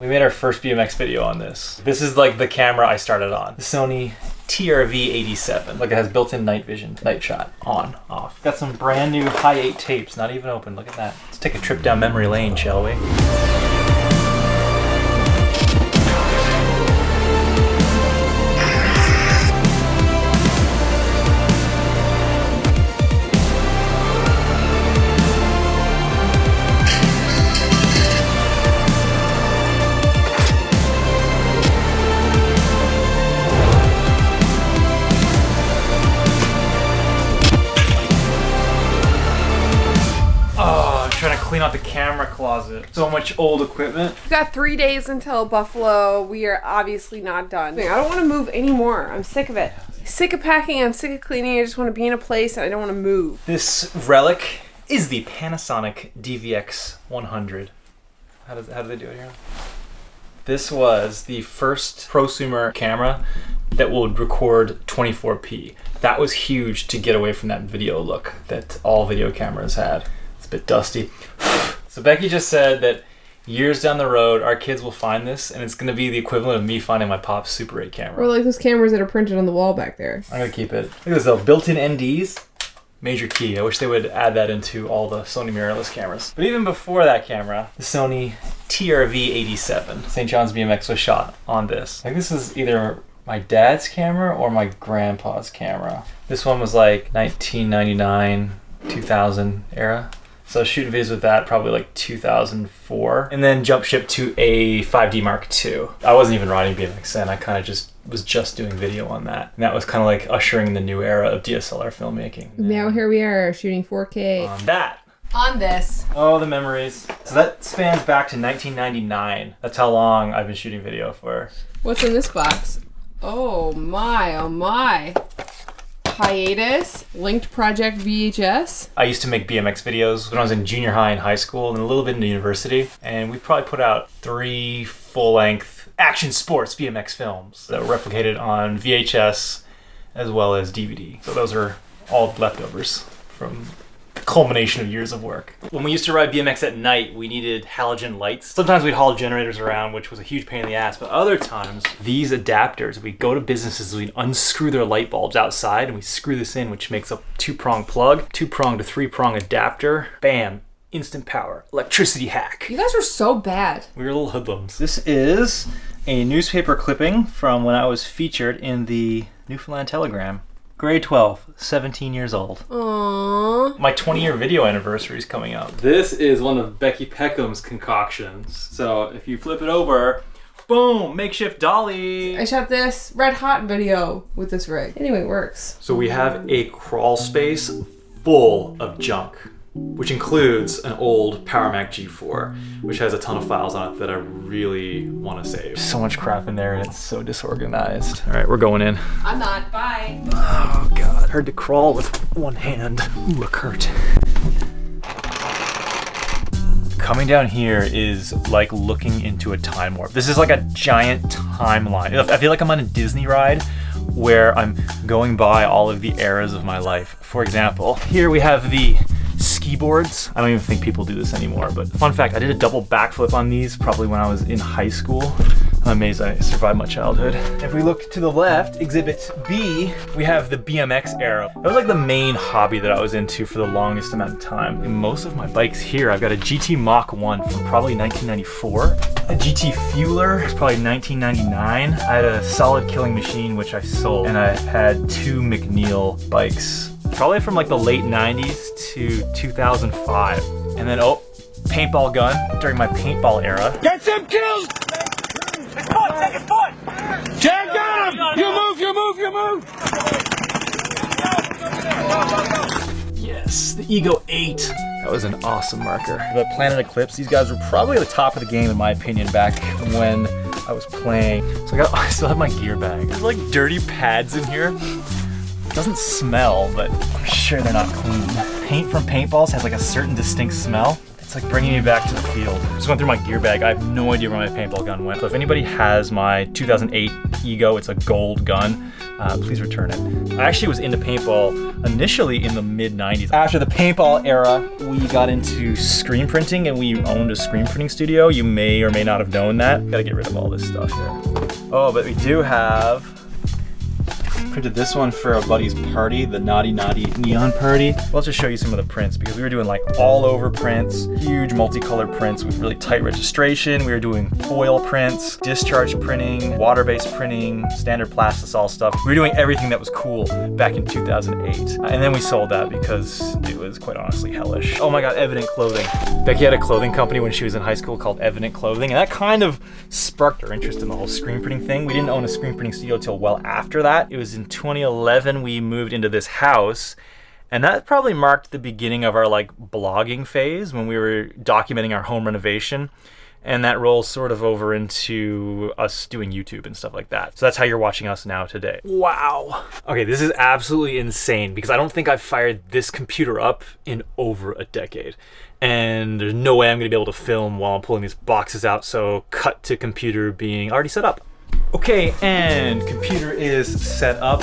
We made our first BMX video on this. This is like the camera I started on. The Sony TRV-87. Like it has built-in night vision, night shot, on, off. Got some brand new high 8 tapes, not even open, look at that. Let's take a trip down memory lane, shall we? Trying to clean out the camera closet. So much old equipment. We've got 3 days until Buffalo. We are obviously not done. I don't want to move anymore. I'm sick of it. Sick of packing. I'm sick of cleaning. I just want to be in a place and I don't want to move. This relic is the Panasonic DVX 100. How do they do it here? This was the first prosumer camera that would record 24p. That was huge to get away from that video look that all video cameras had. A bit dusty. So Becky just said that years down the road, our kids will find this and it's going to be the equivalent of me finding my Pop's Super 8 camera. Or like those cameras that are printed on the wall back there. I'm going to keep it. Look at this though, built-in NDs. Major key. I wish they would add that into all the Sony mirrorless cameras. But even before that camera, the Sony TRV-87. St. John's BMX was shot on this. I think this is either my dad's camera or my grandpa's camera. This one was like 1999, 2000 era. So shooting videos with that probably like 2004, and then jump ship to a 5D Mark II. I wasn't even riding BMX then. I kind of was just doing video on that, and that was kind of like ushering the new era of DSLR filmmaking. Now here we are shooting 4K on that. On this. Oh, the memories. So that spans back to 1999. That's how long I've been shooting video for. What's in this box? Oh my, oh my. Hiatus, linked project VHS. I used to make BMX videos when I was in junior high and high school and a little bit in university. And we probably put out 3 full-length action sports BMX films that were replicated on VHS as well as DVD. So those are all leftovers from the culmination of years of work. When we used to ride BMX at night, we needed halogen lights. Sometimes we'd haul generators around, which was a huge pain in the ass, but other times, these adapters, we go to businesses, we unscrew their light bulbs outside, and we screw this in, which makes a 2-prong plug, 2-prong to 3-prong adapter, bam, instant power, electricity hack. You guys were so bad. We were little hoodlums. This is a newspaper clipping from when I was featured in the Newfoundland Telegram. Grade 12, 17 years old. Aww. My 20-year video anniversary is coming up. This is one of Becky Peckham's concoctions. So if you flip it over, boom, makeshift dolly. I shot this red hot video with this rig. Anyway, it works. So we have a crawl space full of junk, which includes an old PowerMac G4, which has a ton of files on it that I really want to save. So much crap in there and it's so disorganized. All right, we're going in. I'm not. Bye. Oh God, hard to crawl with one hand. Ooh, a Kurt. Coming down here is like looking into a time warp. This is like a giant timeline. I feel like I'm on a Disney ride where I'm going by all of the eras of my life. For example, here we have the ski boards. I don't even think people do this anymore, but fun fact, I did a double backflip on these probably when I was in high school. I'm amazed I survived my childhood. If we look to the left, exhibit B, we have the BMX era. That was like the main hobby that I was into for the longest amount of time. And most of my bikes here, I've got a GT Mach 1 from probably 1994. A GT Fueler, it's probably 1999. I had a Solid Killing Machine, which I sold. And I had 2 McNeil bikes, probably from like the late 90s to 2005. And then, oh, paintball gun during my paintball era. Get some kills! Take his foot! Jack, got him! You move! Yes, the Ego 8. That was an awesome marker. The Planet Eclipse, these guys were probably at the top of the game in my opinion back when I was playing. So I still have my gear bag. There's like dirty pads in here. It doesn't smell, but I'm sure they're not clean. Paint from paintballs has like a certain distinct smell. It's like bringing me back to the field. Just went through my gear bag. I have no idea where my paintball gun went. So if anybody has my 2008 Ego, it's a gold gun. please return it. I actually was into paintball initially in the mid-90s. After the paintball era, we got into screen printing and we owned a screen printing studio. You may or may not have known that. Gotta get rid of all this stuff here. Oh, but we do have printed this one for a buddy's party, the Naughty Naughty Neon Party. Well, I'll just show you some of the prints because we were doing like all over prints, huge multicolored prints with really tight registration. We were doing foil prints, discharge printing, water-based printing, standard plastisol stuff. We were doing everything that was cool back in 2008. And then we sold that because it was quite honestly hellish. Oh my God, Evident Clothing. Becky had a clothing company when she was in high school called Evident Clothing, and that kind of sparked our interest in the whole screen printing thing. We didn't own a screen printing studio till well after that. It was in 2011 we moved into this house, and that probably marked the beginning of our like blogging phase when we were documenting our home renovation, and that rolls sort of over into us doing YouTube and stuff like that. So that's how you're watching us now today. Wow. Okay, this is absolutely insane because I don't think I've fired this computer up in over a decade. And there's no way I'm gonna be able to film while I'm pulling these boxes out, so cut to computer being already set up. Okay, and computer is set up.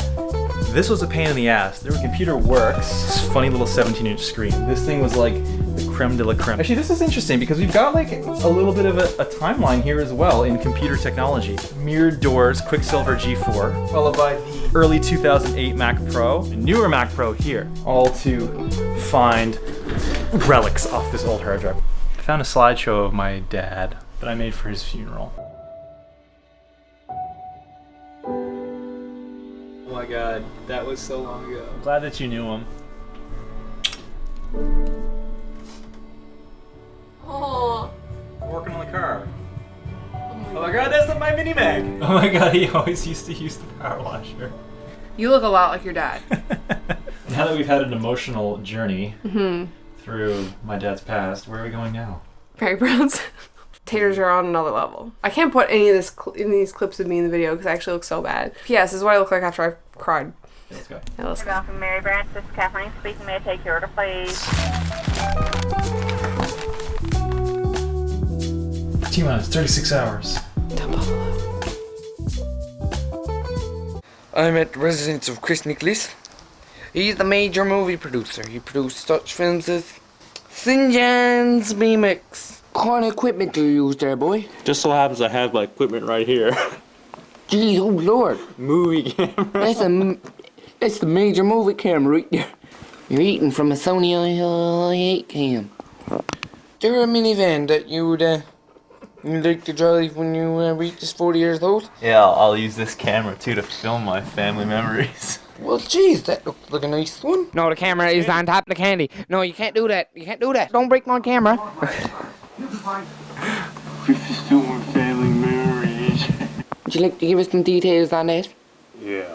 This was a pain in the ass. The computer works. This funny little 17-inch screen. This thing was like the creme de la creme. Actually, this is interesting because we've got like a little bit of a timeline here as well in computer technology. Mirrored doors, Quicksilver G4, followed by the early 2008 Mac Pro, and newer Mac Pro here, all to find relics off this old hard drive. I found a slideshow of my dad that I made for his funeral. Oh my God, that was so long ago. I'm glad that you knew him. Oh. Working on the car. Oh my God, that's my mini mag. Oh my God, he always used to use the power washer. You look a lot like your dad. Now that we've had an emotional journey through my dad's past, where are we going now? Perry Brown's. Taters are on another level. I can't put any of this in these clips of me in the video because I actually look so bad. P.S. This is what I look like after I've cried. Yeah, let's go. Yeah, let's go. Welcome, Mary Branch. This is Kathleen speaking. May I take your order, please? T-minus 36 hours. I'm at the residence of Chris Nicholas. He's the major movie producer. He produced such films as St. John's BMX. What kind of equipment do you use there, boy? Just so happens I have my equipment right here. Jeez, oh Lord. Movie camera. That's the major movie camera right there. You're eating from a Sony i8 cam. Is there a minivan that you'd like to drive when you reach 40 years old? Yeah, I'll use this camera too to film my family memories. Well, geez, that looks like a nice one. No, the camera is on top of the candy. No, you can't do that. You can't do that. Don't break my camera. Film family memories. Would you like to give us some details on that? Yeah.